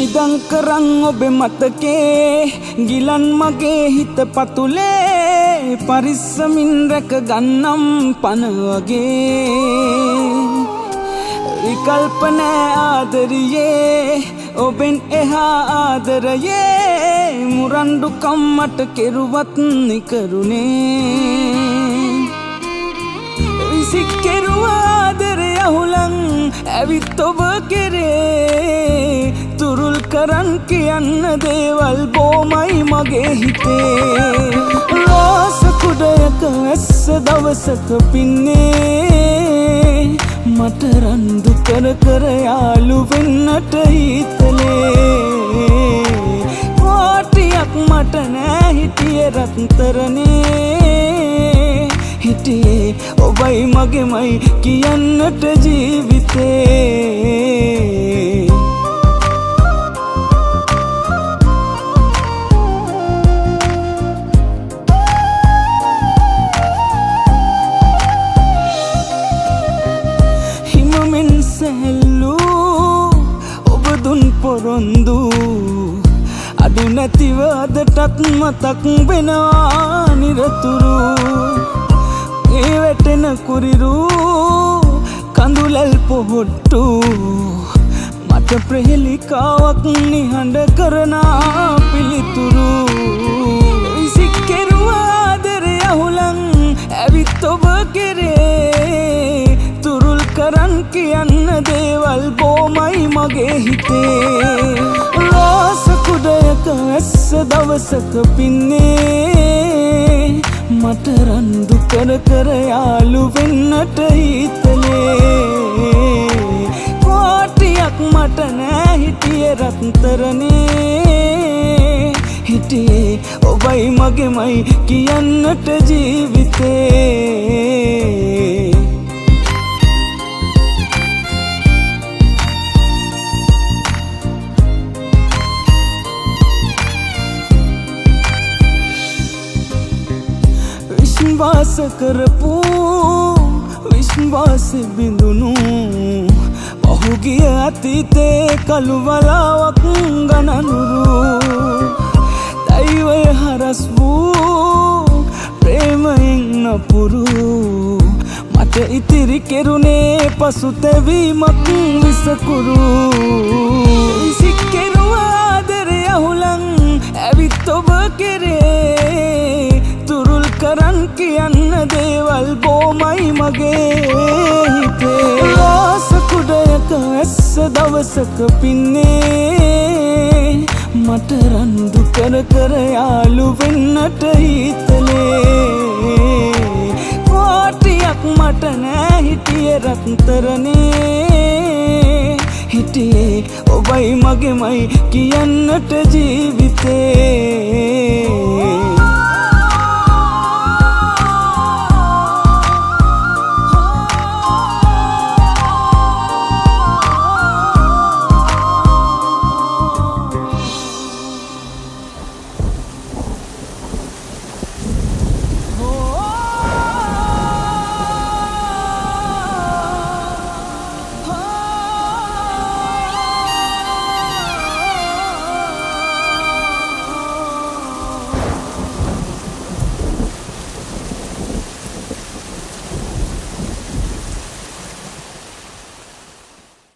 විදං කරන් ඔබේ මතකේ ගිලන් මගේ හිත පතුලේ පරිස්සමින් රැක ගන්නම් පන වගේ විකල්ප නෑ ආදරියේ ඔබෙන් එහා ආදරයේ මුරණ්ඩු කම්මට කෙරුවත් නිකරුණේ විසිකෙරුවා ආදරය අහුලන් ඇවිත් ඔබ කෙරේ තුරුල් කරන් කියන්න දේවල් බොමයි මගේ හිතේ රෝස කුඩයක ඇස්ස දවසක පින්නේ මට රන්දු කර කර යාළු වෙන්නට හිතලේ කෝටියක් මට නෑ හිටියේ රත්තරනේ හිටියේ ඔබයි මගේමයි කියන්නට ජීවිතේ හිමමින් සැහැල්ලු ඔබ දුන් පොරොන්දු අඩු නැතිව අදටත් මතක් වෙනවා නිරතුරු ඒ වැටෙන කුරිරු කඳුලල් පොහොට්ටු මට ප්‍රහෙලිකාවක් නිහඬ කරන පිළිතුරු විසිකෙරුවා ආදරය අහුලන් ඇවිත් ඔබ කෙරේ තුරුල් කරන් කියන්න දේවල් බොමයි මගේ හිතේ රෝස කුඩයක ඇස්ස දවසක පින්නේ මට රන්දු කර කර යාළු වෙන්නට හිතලේ කෝටියක් මට නෑ හිටියේ රත්තරනේ හිටියේ ඔබයි මගේමයි කියන්නට ජීවිතේ විශ්වාස කරපු විශ්වාස බිඳුණු පහුගිය අතීතේ කළුවලාවක් ගණනුරු දෛවය හරස් වූ ප්‍රේමයෙන් නපුරු මට ඉතිරි කෙරුණේ පසුතැවීමක් විසකුරු විසිකෙරුවා ආදරය අහුලන් ඇවිත් ඔබ කෙරේ තුරුල් කරන් කියන්න දේවල් බොමයි මගේ හිතේ රෝස කුඩයක ඇස්ස දවසක පින්නේ මට රන්දු කර කර යාළු වෙන්නට හිතලේ කෝටියක් මට නෑ හිටියේ රත්තරනේ හිටියේ ඔබයි මගේමයි කියන්නට ජීවිතේ